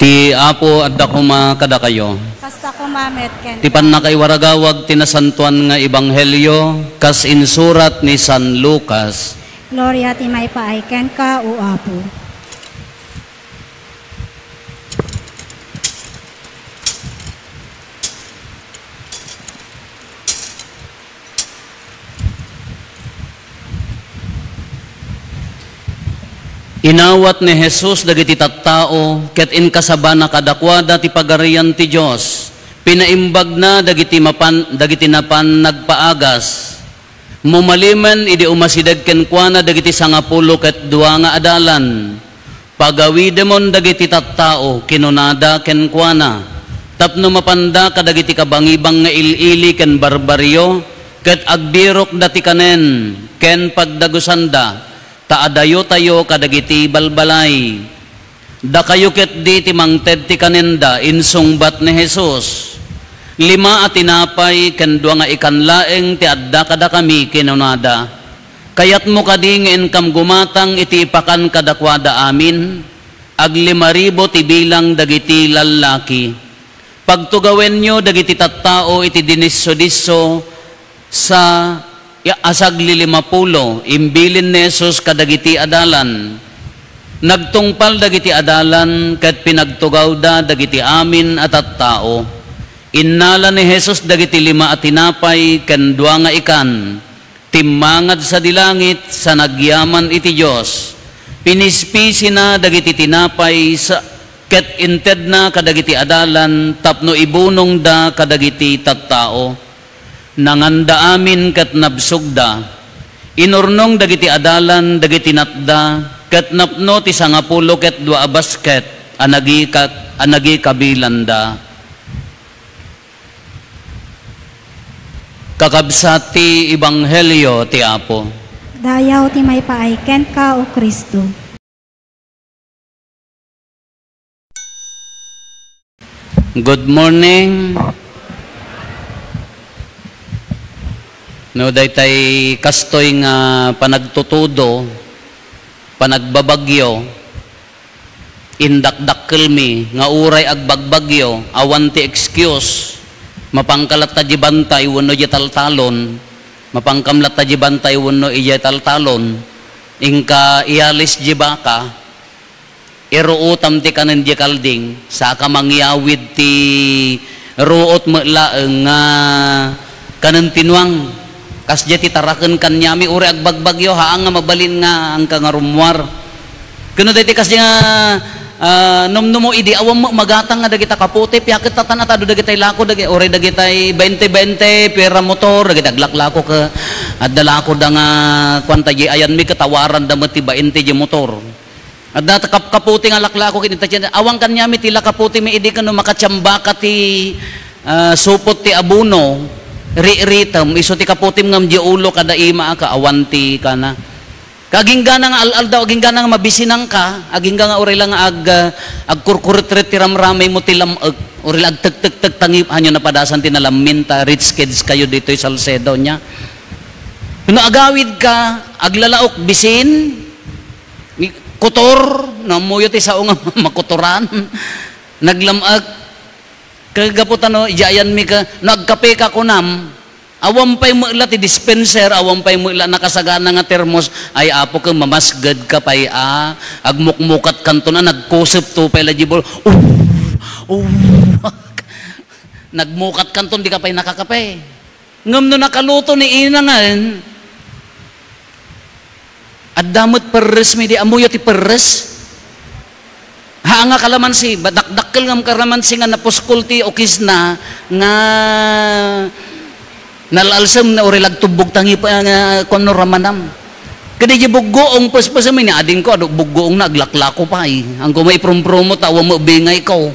Ti Apo adda kuma kada kayo. Kasta kumamet ken. Ti pannakay waragawag tinasantuan nga ebanghelyo kas insurat ni San Lucas. Gloria ti may paay ken ka o Apo. Inawat ni Jesus dagiti tattao ket in kasabana kadakwada ti pagarian ti Dios. Pinaimbag na dagiti napan nagpaagas. Mumalimen idi umasidag kenkwana dagiti 10 ket 2 nga adalan. Pagawidemon dagiti tattao kinunada kenkwana. Tapno mapanda kadagiti kabangibang nga ilili ken barbaryo ket agbirok dati kanen ken pagdagusanda. Taadayo tayo kadagiti balbalay. Da kayo ket di timangted ti kanenda insungbat ni Jesus. 5 at tinapay ken 2 nga ikanlaeng ti adda kada kami kinunada. Kayat mo kadi nga inkam gumatang iti ipakan kadakwada amin. Ag 5,000 ti bilang dagiti lalaki. Pagtugawen nyo dagiti tattao iti dinisso-disso sa asag 50 imbilin ni Jesus kadagiti adalan. Nagtungpal dagiti adalan ket pinagtugaw da dagiti amin at tattao. Innala ni Jesus dagiti 5 at tinapay ken 2 nga ikan. Timmangad sa dilangit sa nagyaman iti Dios. Pinispisi na dagiti tinapay sa ket inted na kadagiti adalan tapno ibunong da kadagiti tattao. Nanganda amin ket nabsugda. Inurnong dagiti adalan dagiti natda ket napno ti 10 ket 2 basket anagi kabilanda. Kakabsat ti ebanghelyo ti Apo. Dayaw ti may paay ken ka o Kristo. Good morning. No, daytay kastoy nga panagtutudo, panagbabagyo, indakdakkel mi, nga uray agbagbagyo, awan ti excuse, mapangkalat ta jibantay, wano taltalon, mapangkamlat ta jibantay, wano taltalon, ingka ialis jibaka, iruutam ti kanin kalding, saka mangyawid ti ruot melaeng nga kanin tinwang, kas jati taraken kanyami uri agbagbagyo haang nga mabalin nga ang kangarumwar. Kuno dati kas nga numnumo idi awam mo magatang nga dagita kaputi piakit tatan atado dagitay lako dagi uri dagitay 20-20 pera motor dagit aglaklako ka at dalako da nga kwanta ji ayan mi katawaran da mati 20 ji motor. At data kaputi nga laklako kinita awang kanyami tila kaputi mi idi kano makatsambaka ti supot ti abuno. Ritam iso ti kaputim ngam di ulo kada ima ka awanti kana kagingga nga al daw agingga nga mabisinang ka agingga nga uri lang agkurkurit tiramramay mo tilam uri lang tek tangip hanyo na padasan tinalamin ta rich kids kayo dito sa Salcedo nya kuno agawid ka aglalaok bisin kutor namuyo ti sao nga makutoran naglamag kagaputano ijayan mi ka nagkape ka kunam awam pay mo ila ti dispenser awam pay mo ila nakasagana nga termos ay apo ka mamasgad ka pay agmukmukat kanto na nagkusip to pay lajibol nagmukat kanto di ka pay nakakape ngam no nakaluto ni ina nga at damot peres mi di amuyo ti peres nga kalamansi, badakdakkel ngam kalamansi nga napuskulti o kisna nga nalalsam na urilag tubog tangi pa nga kono ramanam. Kadi di buggoong puspusam ni ading ko ado buggoong naglaklako pa ang kumay prom-promo tawa mo bingay ko.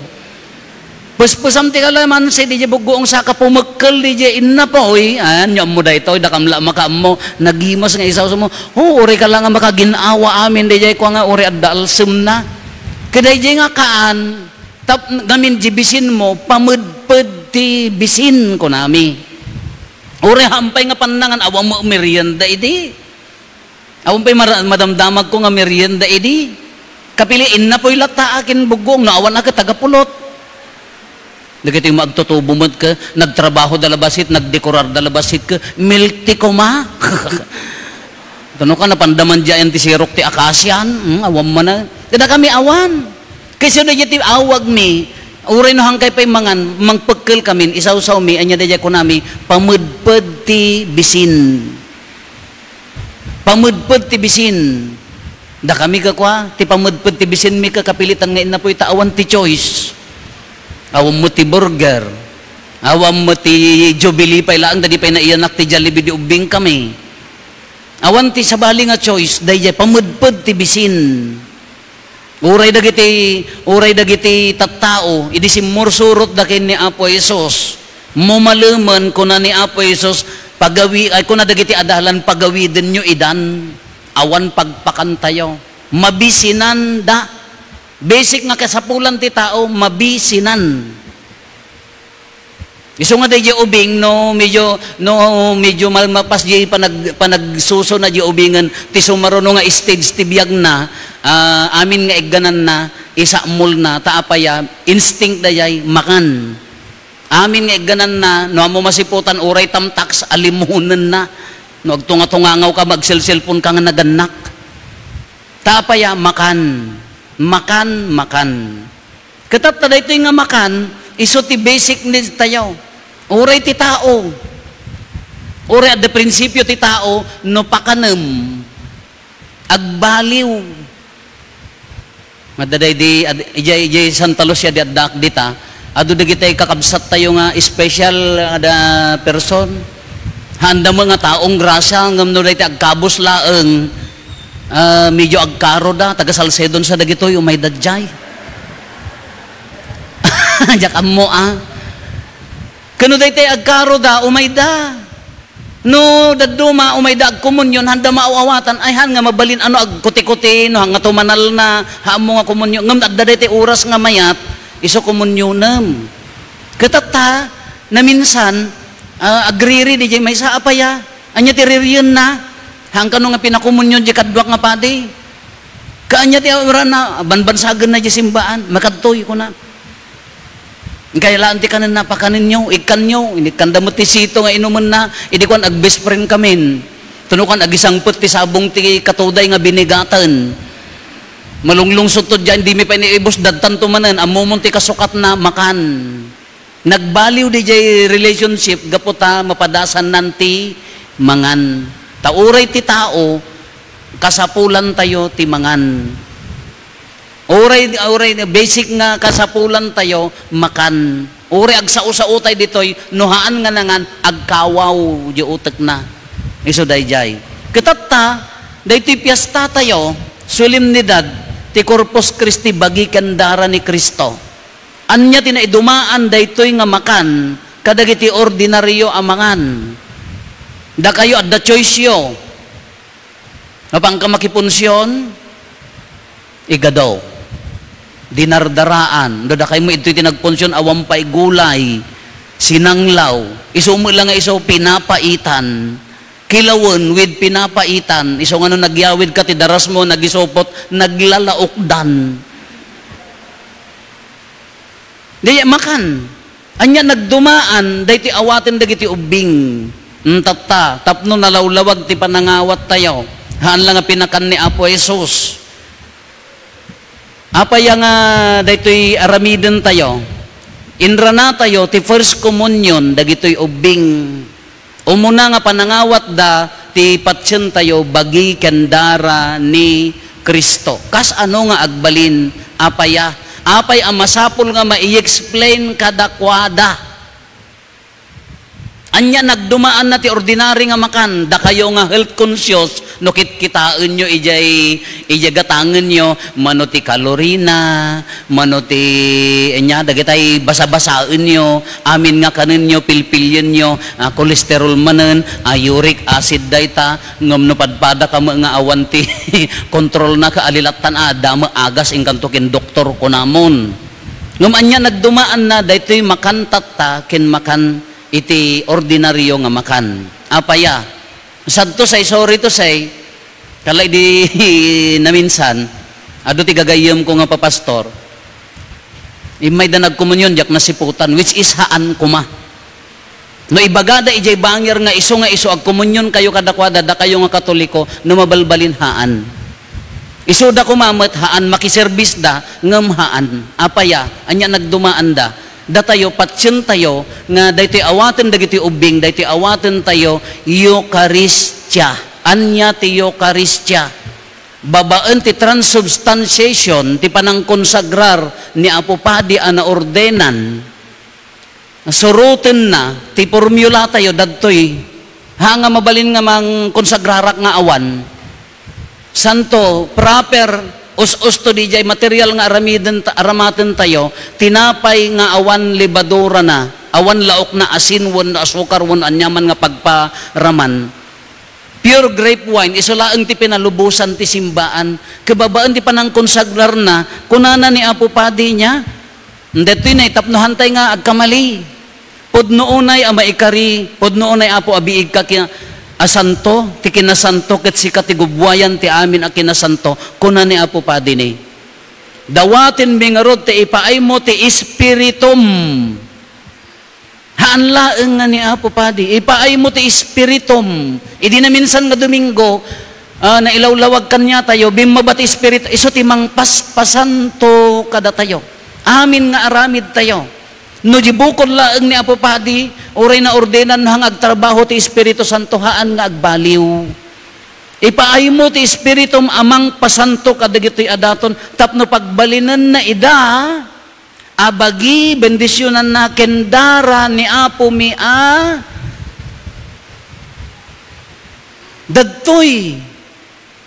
Puspusam ti kalamansi di buggoong saka pumekkel di inna pa anyo mo dayto dakamla makamo nagimos nga isaw mo. Uri ka lang nga makaginawa amin di ko nga uri adalsam na. Kaday nga kaan, tap gamin jibisin mo, pamudpud ti bisin ko nami. Uri hampay nga panangan, awang mo merienda idi. Awang pa'y madamdamag ko nga merienda idi. Kapiliin na po'y lata akin bugong, naawan na ka tagapulot. Dagiti magtutubo mo ka, nagtrabaho dalabasit, nagdekorar dalabasit ka, milk ti ko ma. Tano ka, napandaman dyan ti sirok ti akasyan, awam mo na. Kada kami awan. Kasi na ti awag mi, uray no hangkay pa'y mangan, mangpagkil kami, isaw-saw mi, anya daya ko nami, pamudpad ti bisin. Pamudpad ti bisin. Da kami ka kwa, ti pamudpad ti bisin mi kakapilitan ngayon na po'y taawan ti choice. Awam mo ti burger. Awam mo ti Jubilee pa'y laang, dadi pa'y naiyanak ti Jollibee di ubing kami. Awan ti sabali nga choice, daya pamudpad ti bisin. Uray dagiti tattao, idi simursurot dakin ni Apo Isos. Mumaluman kuna ni Apo Isos, pagawi, ay kuna dagiti adalan, pagawi din nyo idan, awan pagpakantayo. Mabisinan da. Basic nga kasapulan ti tao, mabisinan. Iso nga day ubing medyo malmapas di panagsuso na di ubingan ti sumaruno nga stage ti biyag na amin nga igganan na isa mul na taapaya instinct dayay makan. Amin nga igganan na no amo masiputan uray tamtax alimunan na no agtunga-tungangaw ka magselselpon ka nga naganak. Taapaya makan. Katat na dito nga makan, iso ti basic needs tayo. Uray ti tao. Uray at the prinsipyo ti tao, no pakanem. Agbaliw. Madaday di, ijay Santa Lucia di adak dita, ado dagitay kakabsat tayo nga special ada person. Handa mga taong grasya, ngam no dahi agkabos laeng, medyo agkaro da, taga Salcedon sa dagitoy, umay dadjay. Jakam mo Kano day tayo agkaro da, umay da. No, daduma, umay da, agkumunyon, handa maawawatan, ay han nga mabalin, ano, agkuti-kuti, no, nga tumanal na, haan mo nga kumunyon, ngam, adda day tayo oras nga mayat, iso kumunyonam. Katata, na minsan, agriri, di jay may sa apaya, anya tiririyon na, hang kano nga pinakumunyon, di kadwak nga padi, kaanya ti awra na, banbansagan na di simbaan, makadtoy ko na. Kaya laan ti kanan napakanin nyo, ikan nyo, inikanda mo ti sito nga inuman na, idikuan ag-best friend kamin. Tunukan agisangput ti sabong ti katuday nga binigatan. Malunglong sutod dyan, di mi pa iniibos dadtan tumanan, amumon ti kasukat na makan. Nagbaliw di jay relationship, gaputa mapadasan nanti mangan. Tauray ti tao, kasapulan tayo ti mangan. Uray basic nga kasapulan tayo makan. Uray agsao-sao tayo ditoy nuhaan nga nangan agkawaw di utek na. Iso dayjay. Kitatta daytoy piyesta tayo solemnidad ti Corpus Christi bagi kandara ni Kristo. Anya tinaidumaan daytoy nga makan kadagiti ordinaryo amangan. Da kayo at the choice yo. Napang ka makipunsyon igadaw. Dinardaraan, dada kayo mo ito'y tinagponsyon, awampay gulay, sinanglaw, iso mo lang nga iso pinapaitan, kilawon with pinapaitan, iso nga no nagyawid ka, tidaras mo, nagisopot, naglalaokdan. Di makan. Anya nagdumaan, dahi ti awatin dagiti ubing. Tata, tapno nalawlawag ti panangawat tayo. Haan lang nga pinakan ni Apo Jesus. Apaya nga daytoy aramiden tayo. Inra na tayo ti first communion dagitoy ubing. Umuna nga panangawat da ti patsyen tayo bagi kandara ni Kristo. Kas ano nga agbalin apaya? Apay ang masapul nga mai-explain kadakwada. Anya nagdumaan na ti ordinary nga makan, da kayo nga health conscious, no kitaan nyo ijagatangan nyo, mano ti kalorina, mano ti, dagitay basa-basaan nyo, amin nga kanin nyo, pilpilyan nyo, kolesterol manen, uric acid dayta, ngam no padpada ka nga awan ti, kontrol na ka alilatan dama agas ingkanto kin doktor ko namon. Ngam anya nagdumaan na, daytoy makan tata, kin makan, iti ordinaryo nga makan. Apaya, sadto say, sorry to say, kalay di na minsan, ado ti gagayem ko nga papastor, imay da nagkomunyon jak nasiputan, which is haan kuma. No ibagada ijay bangir nga iso ag komunyon kayo kadakwada, da kayo nga katoliko, no mabalbalin haan. Iso da kumamat haan, makiservis da, ngam haan. Apaya, anya nagdumaan da. Da tayo, patsyon tayo, nga daytoy awaten dagiti ubing, daytoy awaten tayo, Eucharistia. Anya ti Eucharistia. Babaan ti transubstantiation, ti panangkonsagrar ni Apo Padi ana ordenan. Surutin na, ti formula tayo, dadtoy, hanga mabalin nga mang konsagrarak nga awan. Santo, proper, us to dijay material nga aramaten tayo, tinapay nga awan libadura na, awan laok na asin, wan asukar, wan anyaman nga pagparaman. Pure grape wine, isulaang ti pinalubusan ti simbaan, kababaan ti panang konsagrar na, kunana ni Apo Padi niya, deto'y na itapnohan tayo nga agkamali. Podnoonay ama ikari, podnoonay Apo abiig ka asanto, ti kinasanto, ket si katigubwayan ti amin a kinasanto, kuna ni Apo Padi ni. Dawatin bingarod ti ipaay mo ti Espiritum. Haan laeng nga ni Apo Padi, ipaay mo ti Espiritum. Idi na minsan nga Domingo, na ilawlawag kanya tayo, bimabati Espiritu, iso ti mangpaspasanto kada tayo. Amin nga aramid tayo. No jibukod laeng ni Apo Padi, oray na ordenan hang agtrabaho ti Espiritu Santo haan nga agbaliw. Ipaay mo ti Espiritum amang pasanto kadagitoy adaton, tapno pagbalinan na ida, abagi bendisyonan na kendara ni Apo Mia. Dadtoy.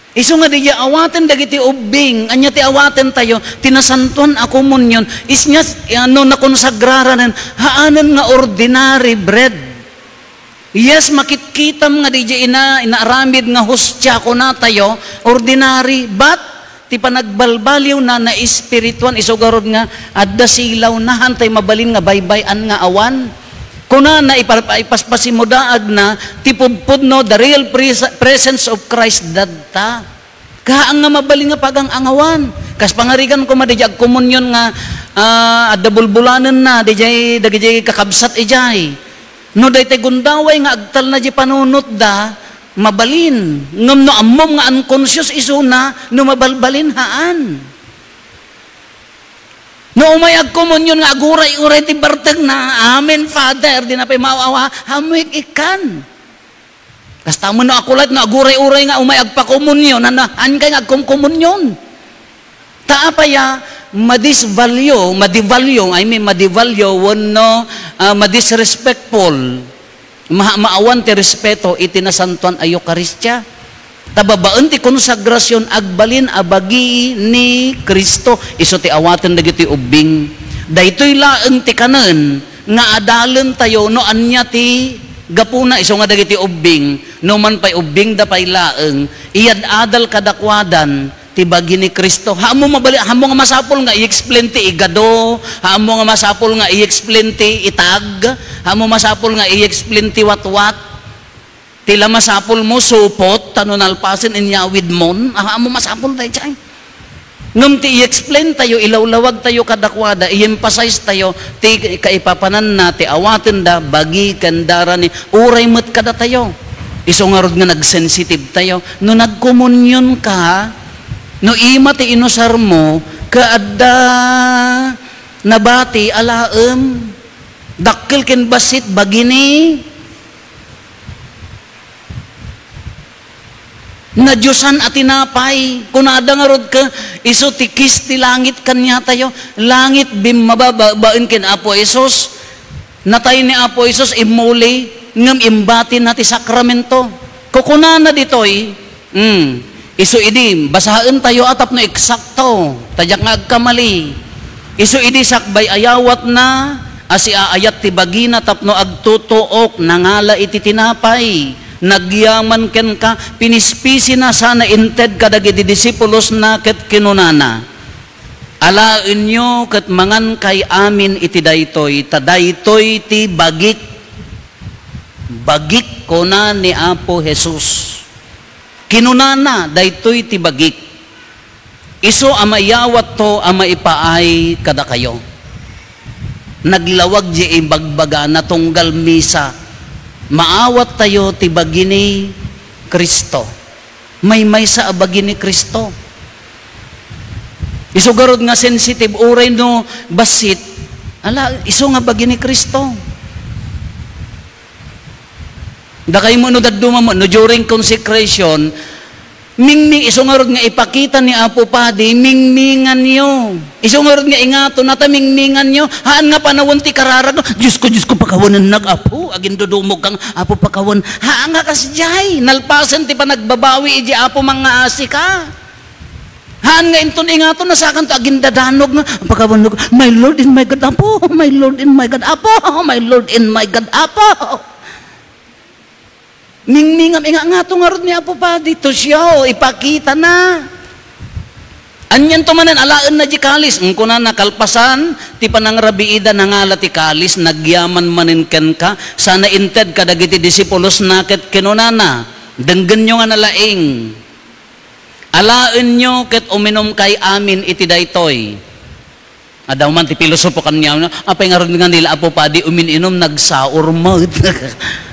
Iso nga di awaten dagiti ubing, anya ti awaten tayo, tinasantuan ako munyon, isnya nakonsagraran, haanan nga ordinary bread. Yes, makitkitam nga di inaaramid nga hostya ko na tayo, ordinary, but ti panagbalbaliw na espirituan, iso garod nga, adda silaw na, hantay mabalin nga baybayan nga awan. Kuna na ipaspasin mo daag na, tipudpud no, the real presence of Christ dadta. Kaang nga mabaling nga pagang angawan. Kas pangarigan ko madijag komunyon nga, adda bulbulanan na, dijay kakabsat ijay. No, day gundaway nga agtal na di panunot da, mabalin. Ngam no ammom nga unconscious iso na, no mabalbalin haan. No umayag komunyon nga aguray-uray ti barteg na, amen Father, di na pa'y maawa, hamwik ikan. Kasta mo na akulat na aguray-uray nga umayag pa komunyon, an kay nga komunyon. Taapaya, madivalue, wano, madisrespectful, maawan ti respeto, itinasantuan ay Eucharistia. Tababaan ti konsagrasyon agbalin abagi ni Kristo, iso ti awaten dagiti ubing. Daytoy laeng ti kanen nga adalan tayo no anya ti gapuna, iso nga dagiti ubing, no man pay ubing da pay laeng, iyad adal kadakwadan ti bagi ni Kristo. Hamo nga masapol nga i-explain ti igado, hamo nga masapol nga i-explain ti itag, hamo masapol nga i-explain ti watwat. Tila masapol mo, supot, tanunalpasin, inyawid mon, mo masapol tayo dyan. Ngam ti i-explain tayo, ilawlawag tayo kadakwada, i-emphasize tayo, ti kaipapanan na, ti awatin da, bagi, kandara ni, uray mo't kada tayo. Iso nga rod nga nagsensitive tayo. No nagkomunyon ka, no ima ti inusar mo, kaadda, nabati, alaem, dakil ken basit, bagini, na Diyosan at tinapay, kunada nga rod ka, iso tikis ti langit kanya tayo, langit bimababain kin Apo Isos, natay ni Apo Isos imuli, ngam imbati na ti sakramento. Kukunana ditoy, iso idi, basahan tayo atap no eksakto, tadyak nga agkamali, iso idi sakbay ayawat na, asi aayat ti bagina tapno agtutuok, nangala iti tinapay, nagyaman ken ka, pinispisi na sana inted kadagiti disipulos na ket kinunana. Alain nyo ket mangan kay amin iti daytoy, tadaytoy ti bagik. Bagik ko na ni Apo Jesus. Kinunana, daytoy ti bagik. Iso amayawat to amaipaay kada kayo. Naglawag di ibagbaga na tunggal misa. Maawat tayo ti bagini Kristo. May sa abagini Kristo. Iso garod nga sensitive uray no basit. Ala, iso nga bagini Kristo. Dakay mo no daduma mo no during consecration, mingming iso nga rod nga ipakita ni Apo Padi, mingmingan niyo. Iso nga rod nga ingato nata mingmingan niyo. Haan nga panawon ti kararag. Diyos ko pakawanan nag-apo. Agin dudumog kang Apo pakawan. Haan nga kasjay. Nalpasan ti pa nagbabawi iji Apo mga asika. Haan nga inton ingato nasakan to agin dadanog nga. Pakawan my Lord and my God Apo. My Lord and my God Apo. My Lord and my God Apo. Mingmingam nga to nga rod ni Apo Padi. To siya ipakita na. Anyan to manan alaan na di kalis. Ang kuna nakalpasan, ti panang rabiida na nga ti kalis, nagyaman manin ken ka, sana inted kadagiti disipulos naket kinunana. Denggen nyo nga nalaing. Alaan nyo ket uminom kay amin iti daytoy. Adaw man ti pilosopo kanya, apay nga ron nga nila Apo Padi umininom nagsaur mo.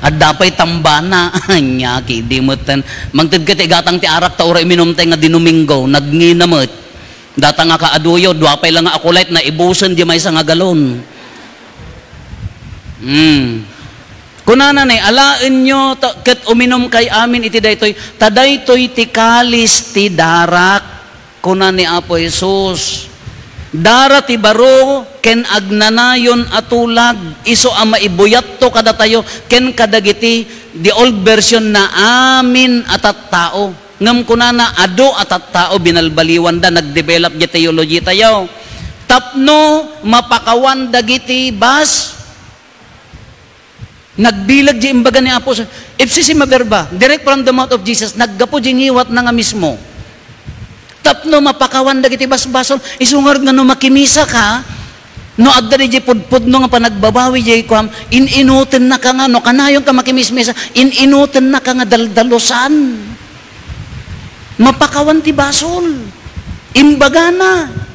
At dapay tambana. Anya di mo tan. Mangtid ka ti gatang ti arak ta ora iminom tay nga dinumingo, nagnginamet. Data nga kaaduyo, duapay lang nga akulait na ibusan di may sa nga galon. Kunana na alaan nyo ket uminom kay amin iti daytoy. Tadaytoy ti kalis ti darak. Kunan ni Apo Jesus. Dara ti baro ken agnanayon atulag iso ama ibuyat to kada tayo ken kadagiti the old version na amin atat tao ngam kunana ado atat tao binalbaliwan da nagdevelop di theology tayo tapno mapakawan dagiti bas nagbilag di imbaga ni Apo ifsisi maberba direct from the mouth of Jesus naggapo di ngiwat na nga mismo tapno mapakawan dagiti basbasol isungar nga no makimisa ka no adda di pudpud no nga panagbabawi jay kuam inuten na ka nga no kanayon ka makimismisa inuten na ka nga daldalusan mapakawan ti basol imbaga na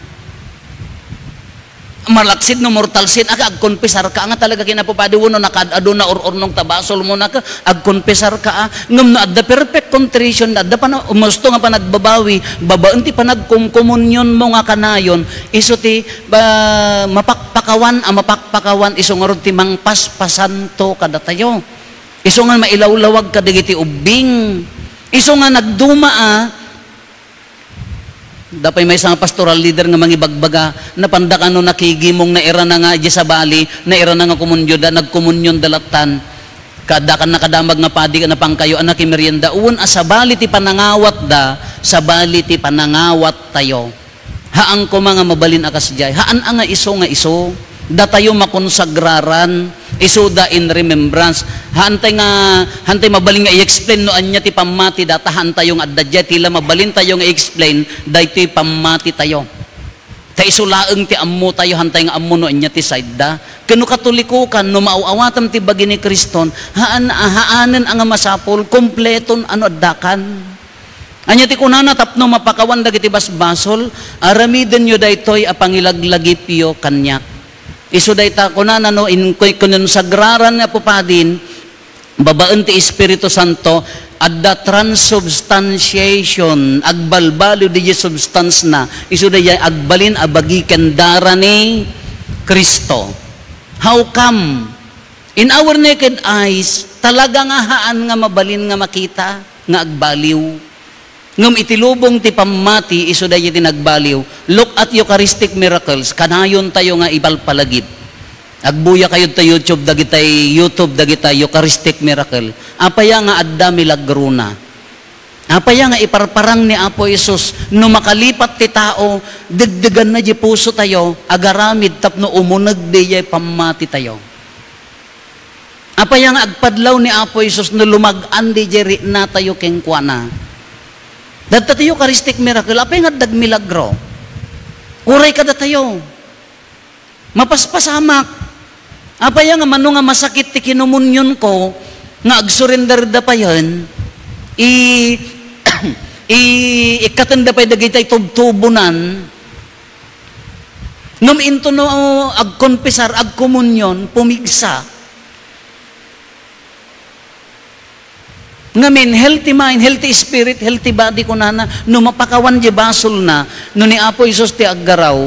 malaksid no mortal sin aka agkonpesar ka nga talaga kinapupadi wono nakadado na or-ornong tabasol mo na ka agkonpesar ka ngam no adda perfect contrition adda pa na umusto nga panagbabawi babaan ti panagkumkomunyon mo nga kanayon iso ti mapakpakawan iso nga rod ti mangpaspasan to kada tayo iso nga mailawlawag kadagiti ubing iso nga nagduma Dapay may isang pastoral leader nga mangibagbaga na pandak ano nakigimong na era na nga di sa bali, na era na nga kumunyo da, nagkumunyon dalatan. Kadakan nakadamag nga padi ka na pangkayo anak merienda. Uwan sa bali ti panangawat da, sa bali ti panangawat tayo. Haang ko mga mabalin akas jay. Haan nga iso nga iso. Da tayo makonsagraran, isuda in remembrance. Hantay mabalin nga i-explain no anya ti pamati data hantay yung adda tila mabalin tayo nga i-explain dahil pamati tayo. Ta isulaeng ti ammo tayo hantay nga ammo no anya ti side da. Kano katulikukan no mauawatam ti bagi ni Kriston, haanan ang masapol kompleton ano addakan. Anya ti kunana tapno mapakawan dagiti basbasol, aramiden yo daytoy apangilaglagipyo kanyak. Isu dayta kunana no in kunon sagraran nga pupadin babaan ti Espiritu Santo adda transubstantiation agbalbalo di substance na isu day agbalin abagi kendara ni Kristo. How come? In our naked eyes talaga nga haan nga mabalin nga makita nga agbaliw. Ngam itilubong ti pamati iso day iti nagbaliw. Look at Eucharistic miracles. Kanayon tayo nga ibalpalagip. Agbuya kayo ta YouTube dagitay Eucharistic miracle. Apaya nga adda milagruna. Apaya nga iparparang ni Apo Isus no makalipat ti tao degdegan na di puso tayo agaramid tapno umunag di pamati tayo. Apaya nga agpadlaw ni Apo Isus no lumag-an di jeri na tayo kengkwana. Data tayo Eucharistic miracle, apay nga dag milagro. Uray kada tayo. Mapaspasamak. Apay nga mano nga masakit ti kinumunyon ko, nga agsurrender da pa yan, ikatanda pa'y dagitay tubtubunan, num into no agkonpisar, agkomunyon, pumigsa. Ngamin, healthy mind, healthy spirit, healthy body ko na no mapakawan di basol na, no ni Apo Isus ti aggaraw,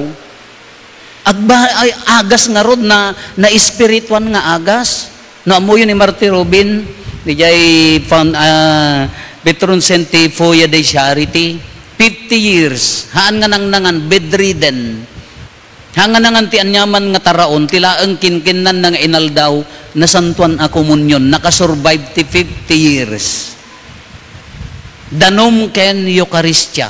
agas nga rod na espirituan nga agas. No, amo yun ni Marty Robin, di jay found, Petron Senti Foya de Charity, 50 years, haan nga nangan, bedridden, haan nga nangan ti anyaman nga taraon, tilaang kinkinan nga inaldaw, na santuan a komunyon, nakasurvive ti 50 years. Danom ken Eucharistia.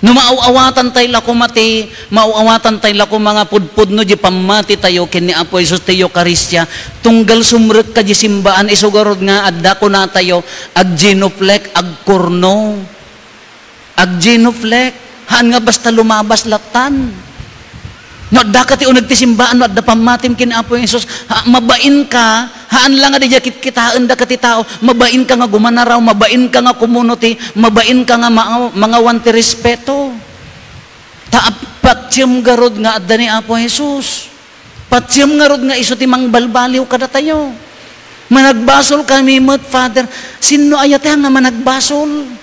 No mauawatan tayo lako mati, mauawatan tayo lako mga pudpud no di pamati tayo ken ni Apo Isus ti Eucharistia, tunggal sumrek ka di simbaan, isugarod nga adda ko na tayo, ag genuflect, ag kurno, ag genuflect, haan nga basta lumabas latan. No, dakati unag ti simbaan, no, adda pamatim kin Apo Isus, mabain ka, haan lang adi jakit kitaan da kati tao, mabain ka nga gumanaraw, mabain ka nga community, mabain ka nga mga wanti respeto. Patyam garod nga adda ni Apo Isus. Patyam garod nga iso ti mangbalbaliw kada tayo. Managbasol kami, Father, sino ayate nga managbasol?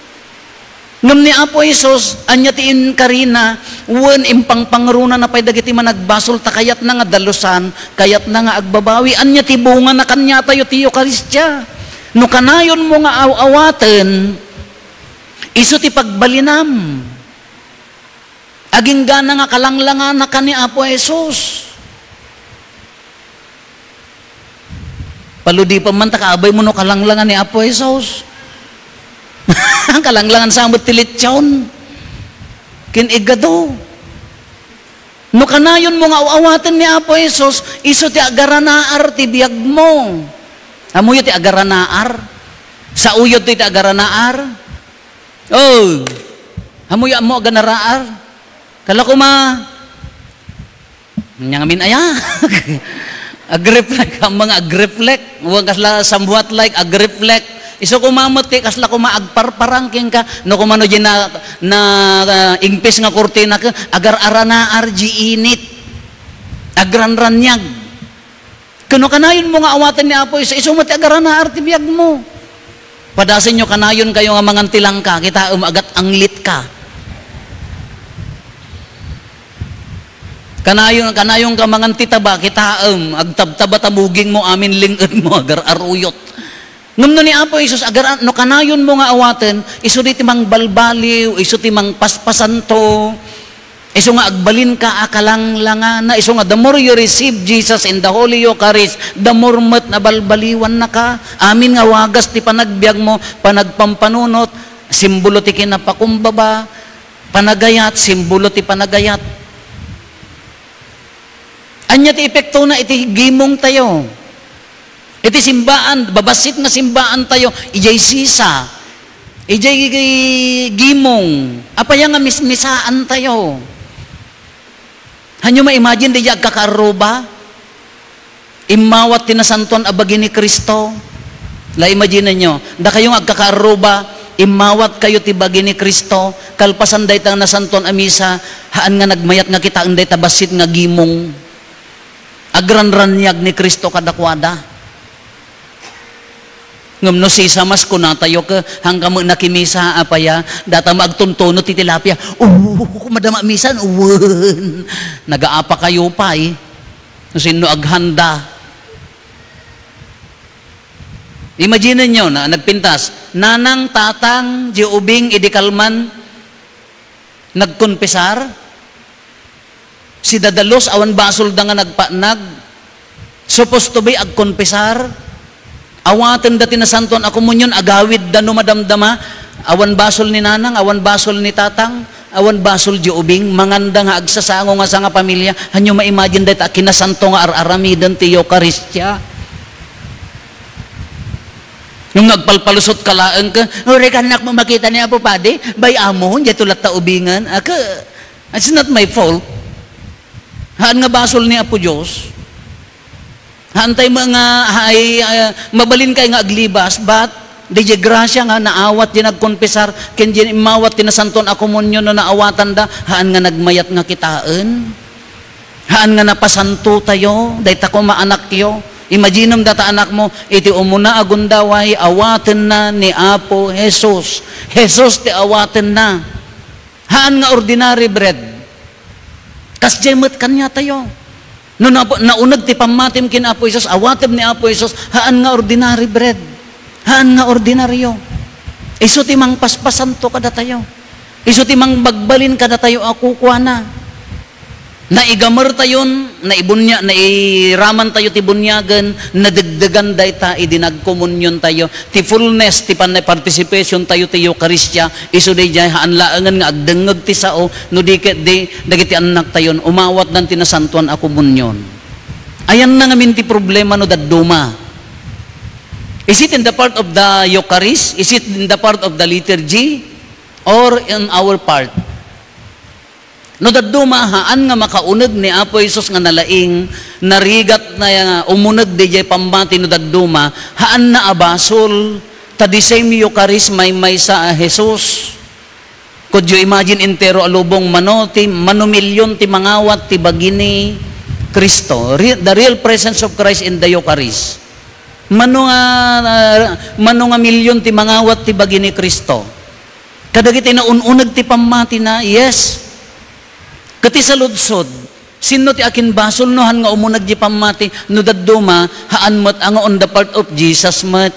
Ngam ni Apo Isus, anya ti Karina, wen impang pangruna na pay dagiti managbasol, ta kayat na nga dalusan, kayat na nga agbabawi, anya ti bunga na kanya tayo ti Eucharistia. No kanayon mo nga awaten, iso ti pagbalinam. Aging gana nga kalanglangan na kani Apo Isus. Paludi pa man ta kaabay mo no kalanglangan ni Apo Isus. Ang kalanglangan sa amot tilitsyon kinigado no kanayon mo nga awatan ni Apo Isus, iso ti agaranaar ti biyag mo, amuyo ti agaranaar sa uyod ti agaranaar, oh amuyo mo aganaraar kala ko ma nyangamin aya agreflect ang mga agreflect huwag kasla sambuat like agreflect. Iso kumamot ti kasla kuma agparparangking ka no kumano di na ingpis nga kurtina ka agar arana arji init agranranyag kuno kanayon mo nga awatan ni Apo Isus, iso mo ti agarana arti biyag mo padasin nyo kanayon kayo nga mangantilang ka kita agat anglit ka kanayon ka mangantitaba kita agtabtaba tabuging mo amin linged mo agar aruyot. Ngam no ni Apo Isus, agar no kanayon mo nga awaten, iso di timang balbaliw, iso timang paspasanto, iso nga agbalin ka akalanglangan na, iso nga the more you receive Jesus in the Holy Eucharist, the more mat na balbaliwan na ka. Amin nga wagas ti panagbiag mo, panagpampanunot, simbolo ti kinapakumbaba, panagayat, simbolo ti panagayat. Anya ti epekto na iti gimong tayo. Iti simbaan, babasit nga simbaan tayo, ijay sisa, ijay gimong, apaya nga mismisaan tayo. Hanyo ma-imagine di jag kakaroba, imawat tinasantuan abagi ni Kristo. La imagine nyo, da kayong agkakaroba, imawat kayo ti bagi ni Kristo, kalpasan day tang nasantuan amisa, haan nga nagmayat nga kita, anday tabasit nga gimong, agranranyag ni Kristo kadakwada. Ngam no si samas ko na tayo ka hanggang mo nakimisa apaya data magtuntuno ti tilapia madama misan uwan nagaapa kayo pa no sino aghanda. Imagine nyo na nagpintas nanang tatang jiubing idikalman nagkonpesar si dadalos awan basol da nga nagpanag supposed to be agkonpesar awaten dati na santuan ako munyon agawid dano madamdama awan basol ni nanang, awan basol ni tatang, awan basol di ubing manganda nga agsasango nga sa nga pamilya hanyo ma-imagine dati kinasanto nga ar-aramidan ti Eucharistia. Nung nagpalpalusot kalaan ka urikan nak mo makita niya po pade bay amon di tulat ta ubingan it's not my fault haan nga basol ni Apo Diyos. Hantay mga mabalin kay nga aglibas, but DJ grasya nga naawat di nagkonfesar ken di imawat ti nasanton a komunyon no naawatan da haan nga nagmayat nga kitaan. Haan nga napasanto tayo dayta ko maanak yo. Imaginem data anak mo iti umuna agundaway awaten na ni Apo Jesus. Jesus ti awaten na. Haan nga ordinary bread. Kas jemet kanya tayo. No naunag ti pamatim kin Apo Jesus, awatem ni Apo Jesus, haan nga ordinary bread. Haan nga ordinaryo. Isu ti mang paspasan to kada tayo. Isu ti mang bagbalin kada tayo ako kuana. Naigamer tayon, naibunya, nairaman tayo ti bunyagan, nadagdagan dayta idinagkomunyon tayo. Ti fullness ti panay participation tayo ti Eucharistia, isu day jay haan laangan nga agdengeg ti sao no di dagiti anak tayon umawat dan tinasantuan a komunyon. Ayan na ngamin ti problema no dadduma. Is it in the part of the Eucharist? Is it in the part of the liturgy? Or in our part? No dadduma haan nga makauneg ni Apo Jesus nga nalaing narigat na umuneg di jay pambati no dadduma haan na abasol ta the same Eucharist may sa Jesus. Could you imagine entero alubong manomilyon ti mangawat ti bagini Kristo, the real presence of Christ in the Eucharist. Mano nga milyon ti mangawat ti bagini Kristo. Kadagiti na ununeg ti pambati na yes. Kati sa ludsod, sino ti akin basol no han nga umunag di pamati no dadduma haan mat ang on the part of Jesus mat.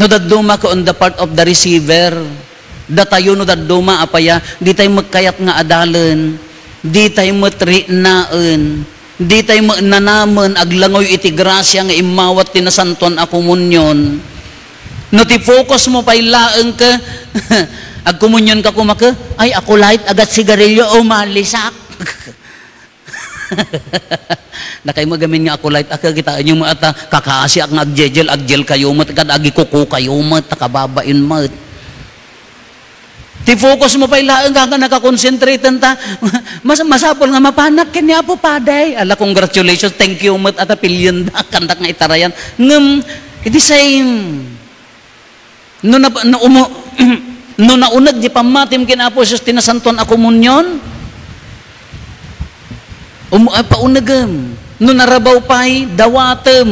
No dadduma ko on the part of the receiver. Datayo no dadduma apaya di tayo magkayat nga adalan, di tayo matrinaen, di tayo mananaman aglangoy iti grasya nga imawat tinasanton a komunyon. No ti focus mo pay laeng ka ag komunyon ka kumaka, ay ako light agat sigarilyo o malisak. Nakay magamin nga ako light aka kitaan nyo maata kakasi ak agjel kayo mat kad agi kuko kayo mat takababain mat. Ti focus mo pa ilaang ka nakakonsentrate ta masapol nga mapanak ken niya po paday. Ala congratulations, thank you mat at apilyon da kandak nga itarayan. Ngem iti same. No naunag di pamatim kin Apo Jesus tinasanton a komunyon. Paunagem. No narabaw pay dawatem.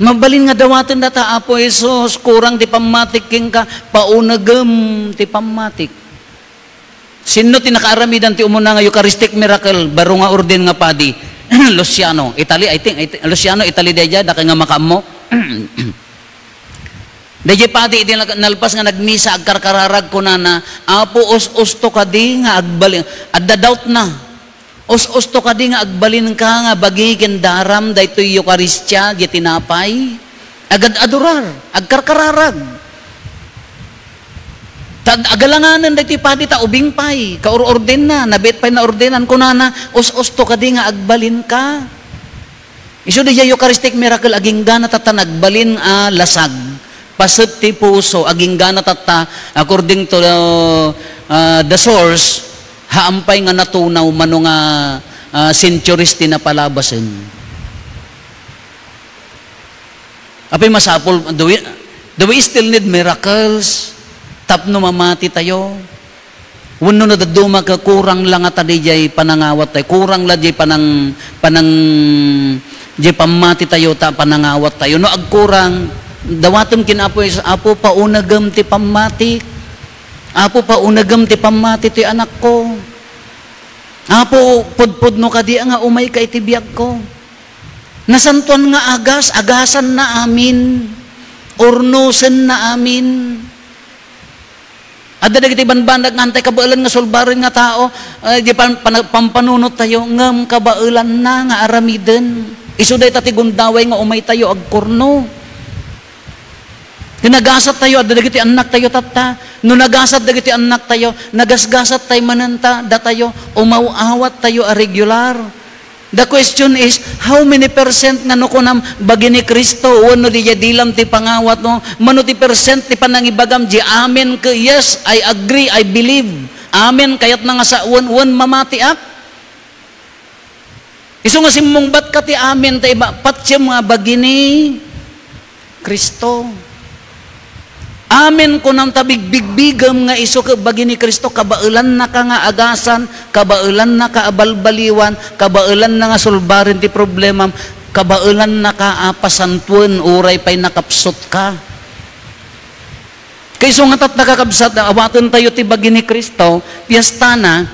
Mabalin nga dawaten data Apo Jesus kurang ti pamatik king ka paunagem ti pamatik. Sino ti nakaaramidan ti umuna nga Eucharistic miracle baro nga orden nga padi? Luciano, Italy, I think Luciano, Italy deja da nga makamo. Dahil pati iti nalpas nga nagmisa agkarkararag ko na Apo us-usto ka di nga agbalin adda doubt na us-usto ka di nga agbalin ka nga bagikin daram daytoy Eucharistia gitinapay agad adorar agkarkararag agalanganan daytoy pati ta ubing pay kaurorden na nabit pay na ordenan ko na us-usto ka di nga agbalin ka isu di Eucharistic miracle aging gana tata nagbalin lasag pasat ti puso aging gana tata according to the source haampay nga natunaw mano nga centuries ti napalabasen. Apay masapol do we still need miracles tapno mamati tayo wenno na daduma ka kurang lang at adijay panangawat tayo kurang la jay panang jay pamati tayo ta panangawat tayo no agkurang dawatom kinapo Apo paunagem ti pamati. Apo paunagem ti pamati ti anak ko. Apo pudpud no kadi nga umay ka iti biag ko. Nasantuan nga agasan na amin. Urnusen na amin. Adda dagiti banbandag ngantay kabailan nga sulbarin nga tao, di pampanunot tayo ngem kabailan na nga aramiden. Isu day ti gundaway nga umay tayo agkurno. Nagasat tayo, at dagiti anak tayo tata. No nagasat dagiti anak tayo, nagasgasat tayo mananta, da tayo, umawawat tayo a regular. The question is, how many percent nga no kunam bagi ni Kristo, wano di dilam ti pangawat no, mano ti percent ti panangibagam, di amen ka, yes, I agree, I believe. Amen, kayat na nga sa wan mamati ak. Isu nga simmong bat ka ti amen, ta iba, patsyam nga bagi ni Kristo. Amen ko nang tabigbigbigam nga iso ka bagi ni Kristo, kabailan na ka nga agasan, kabailan na ka abalbaliwan, kabailan na nga sulbarin ti problema, kabailan na ka apasantuan, uray pa'y nakapsot ka. Kayso nga tat nakakabsat, awaton tayo ti bagi ni Kristo, piyesta na,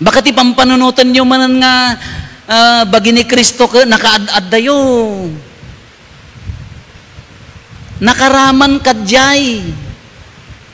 baka ti pampanunutan nyo manan nga bagi ni Kristo ka, nakaad-ad tayo. Nakaraman kadyay.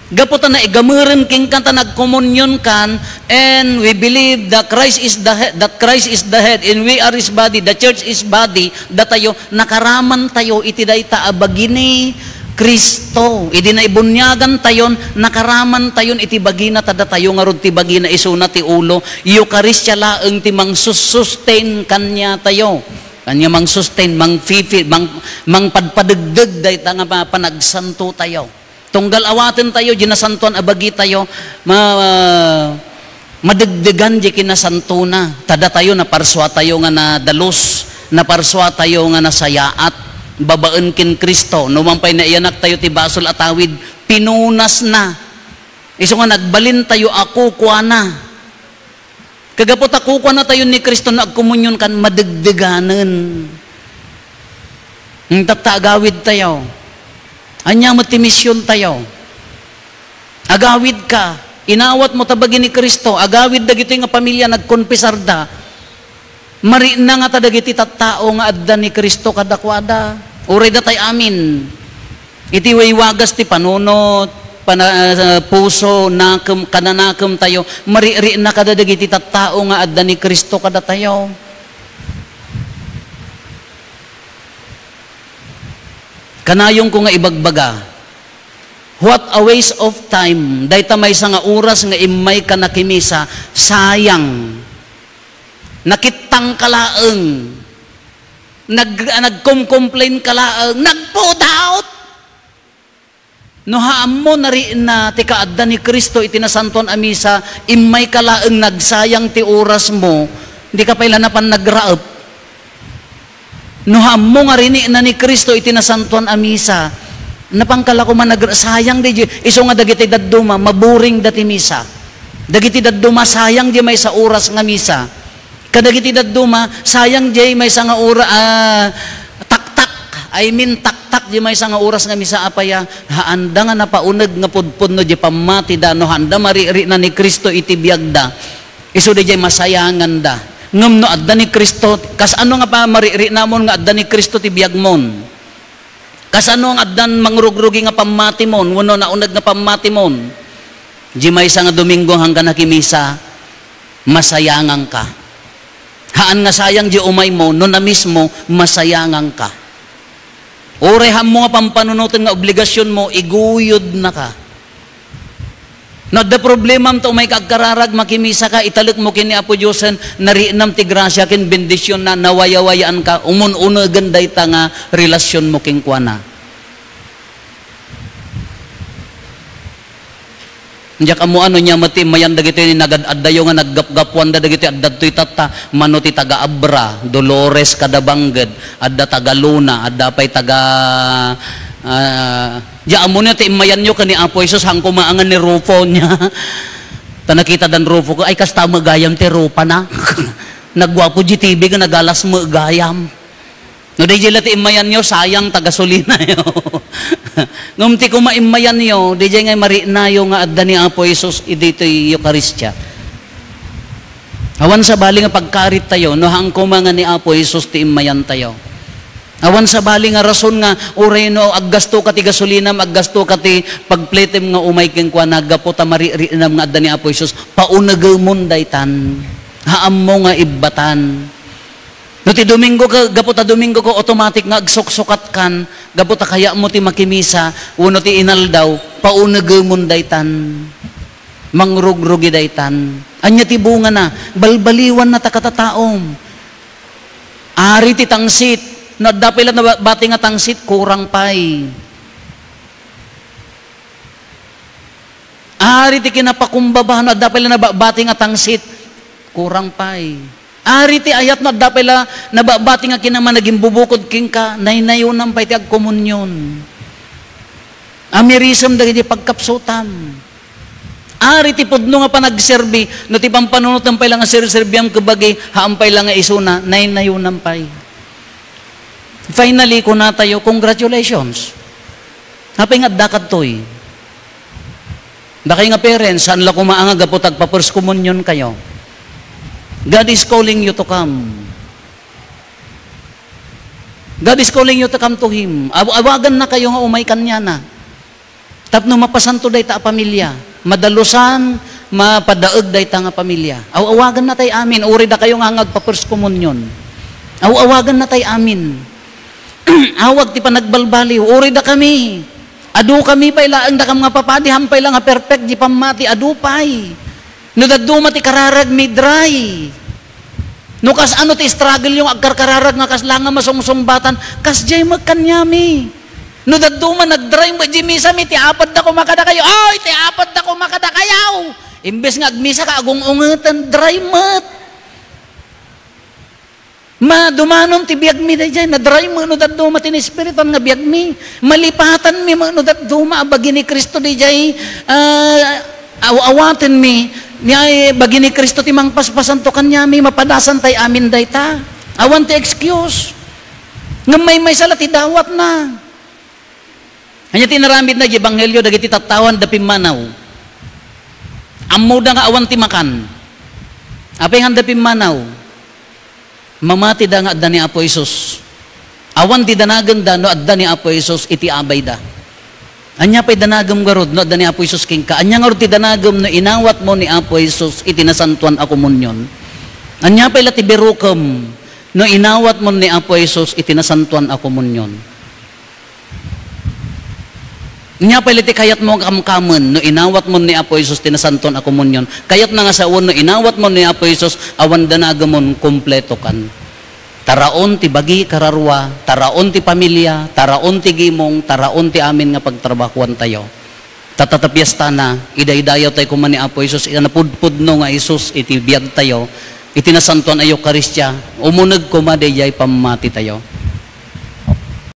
Gaputa na igamuren king kanta nagkomunyon kan, and we believe that Christ is the head, and we are His body, the church is body, da tayo, nakaraman tayo, iti dayta abagini Kristo. Idi na ibunyagan tayon, nakaraman tayon, iti bagina tada tayo nga rod ti bagina isuna ti ulo, Eucharistia laeng ti mangsustain kanya tayo. Kanya mang sustain, mang fifi, mang padpadagdag day nga panagsanto tayo. Tunggal awatin tayo, ginasantuan abagi tayo, madagdagan di kinasanto na. Tada tayo na parswa tayo nga na dalos, na parswa tayo nga nasayaat, babaan kin Kristo. Numampay na iyanak tayo ti basol atawid, pinunas na. Iso nga nagbalin tayo ako, kuana. Kagapot ako na tayo ni Kristo na agkomunyon kan madagdaganan. Agawid tayo. Anya matimisyon tayo. Agawid ka. Inawat mo tabagi ni Kristo. Agawid dagito nga pamilya nagkonfesar da. Mari na nga tadagiti tattao nga adda ni Kristo kadakwada. Uray da tay amin. Iti waywagas ti panunot. Puso kananakem tayo, mariri na kadadagiti tattao nga adda ni Kristo kada tayo. Kanayong ko nga ibagbaga, what a waste of time, dayta may nga oras nga imay ka nakimisa, sayang, nakitang kalaeng, nagcomplain kalaeng, nag-put out. No haam mo na rin na ti kaadda ni Kristo itinasanton a misa, imay kalaeng nagsayang ti oras mo, hindi ka pailanapan nagraap. No haam mo nga rin na ni Kristo itinasanton a misa, napangkala ko man sayang di iso nga dagiti dadduma, maburing dati misa. Dagiti dadduma sayang di may sa oras nga misa. Kadagiti dadduma sayang di may sa nga taktak di may nga oras nga misa apaya, haanda nga napaunag nga pudpud no di pamati da, no handa mariri na ni Kristo iti biyagda, iso di masayangan da. Ngam no adda ni Kristo, kas ano nga pa mariri namon nga adda ni Kristo ti biyagmon. Kas ano nga addan mangrugrugi nga pamati mon, wano naunag nga pamati mon. Di may nga Domingo hanggang nakimisa, masayangan ka. Haan nga sayang di umay mo, no na mismo, masayangan ka. Oreham mo nga pampanunutan nga obligasyon mo, iguyod na ka. No, the problema to may kagkararag, makimisa ka, italak mo kini Apo Diyosen, nariinam ti grasya, kin bendisyon na, nawayawayaan ka, umun-unagan dayta nga relasyon mo king kuana. Diyak amo ano niya mati mayan dagiti ni nagadadayo nga naggapgapuan da dagiti addadtoy tata mano ti taga Abra, Dolores kada Bangged, adda taga Luna, adda pay taga diya amo niya ti mayan nyo kani Apo Hesus hang kumaangan ni Rufo niya. Ta nakita dan Rufo ko ay kasta magayam ti Rupa na. Nagwapo di TV nga nagalas mo gayam. No di jela ti imayan nyo sayang taga Solina yo. Ngum ti kumaimayan nyo, di jay ngay mari na yo nga adda ni Apo Hesus idito Eucharistia. Awan sa bali nga pagkarit tayo, no hang kumanga ni Apo Hesus ti imayan tayo. Awan sa bali nga rason nga uray no aggasto ka ti gasolina, aggasto ka ti pagpletem nga umay ken kwa nagapo ta maririnam nga adda ni Apo Hesus, paunagaemon daytan. Haam mo nga ibbatan. No ti Domingo ka, gaputa Domingo ko automatic nga agsuksukat kan, gaputa kaya mo ti makimisa, uno ti inaldaw, paunagaemon daytan. Mangrugrugi daytan. Anya ti bunga na, balbaliwan na takatataom. Ari ti tangsit, no dapila na bati nga tangsit, kurang pay. Ari ti kinapakumbabahan, no dapila na bati nga tangsit, kurang pay. Ari ti ayat no dapila nababati nga kinaman naging bubukod king ka, naynayunan pay ti agkomunyon. Amirism dagiti pagkapsutam. Ari ti pudno nga panagserbi, no ti pampanunot ng pailang nga sirserbiam kabagi, haampay lang nga isuna, nainayunan pay. Finally, kung natayo, congratulations. Hapay nga dakad to'y. Dakay nga parents, saan la kumaanga gapotag pa first communion kayo. God is calling you to come. God is calling you to come to Him. Awagan na kayo nga umay kanya na. Tapno mapasanto day ta pamilya. Madalusan, mapadaeg day ta nga pamilya. Awagan na tay amin. Uri da kayo nga ngagpa first communion. Awagan na tay amin. Awag ti panagbalbaliw. Uri da kami. Adu kami pay laang da kam nga papadi hampay lang nga perfect di pamati adu pay. No daduma ti kararag mi dry. No kas ano ti struggle yung agkarkararag nga kas lang nga masungsumbatan kas jay magkanyami. No daduma nagdry mo di misa mi ti apad da ko makada kayo. Ay ti apad da ko makada kayaw. Imbes nga agmisa ka agong ungetan dry mat. Dumanom ti biag mi dayjay na dry mo no daduma tin espiritan nga biag mi. Malipatan mi no daduma bagi ni Kristo dayjay awaten mi. Niya bagi ni Kristo ti mangpaspasan to kanya mi mapadasan tay amin dayta. Awan ti excuse. Nga may sala ti dawat na. Hanya tinaramid na di ebanghelyo dagiti tatawan da pimanaw. Ammo da nga awan ti makan. Apay handa pimanaw. Mamati da nga adda ni Apo Isus. Awan ti danagan da no adda ni Apo Isus iti abay da. Anya pa'y danagam garod no adda ni Apo Isus king ka. Anya garod ti danagam no inawat mo ni Apo Isus iti nasantuan a komunyon. Anya pa'y lati berukam no inawat mo ni Apo Isus iti nasantuan a komunyon. Nya pa'y lati kayat mo kamkaman no inawat mo ni Apo Isus iti nasantuan a komunyon. Kayat na nga sa uwan no inawat mo ni Apo Isus awan danagamon kompleto kan. Taraon ti bagi kararwa, taraon ti pamilya, taraon ti gimong, taraon ti amin nga pagtrabahuan tayo. Tatatapyas na, idaydayaw tayo kuman ni Apo Isus, itanapudpudno nga Isus, iti biyag tayo, itinasantuan ayo karistya, umunag kumadayay pamati tayo.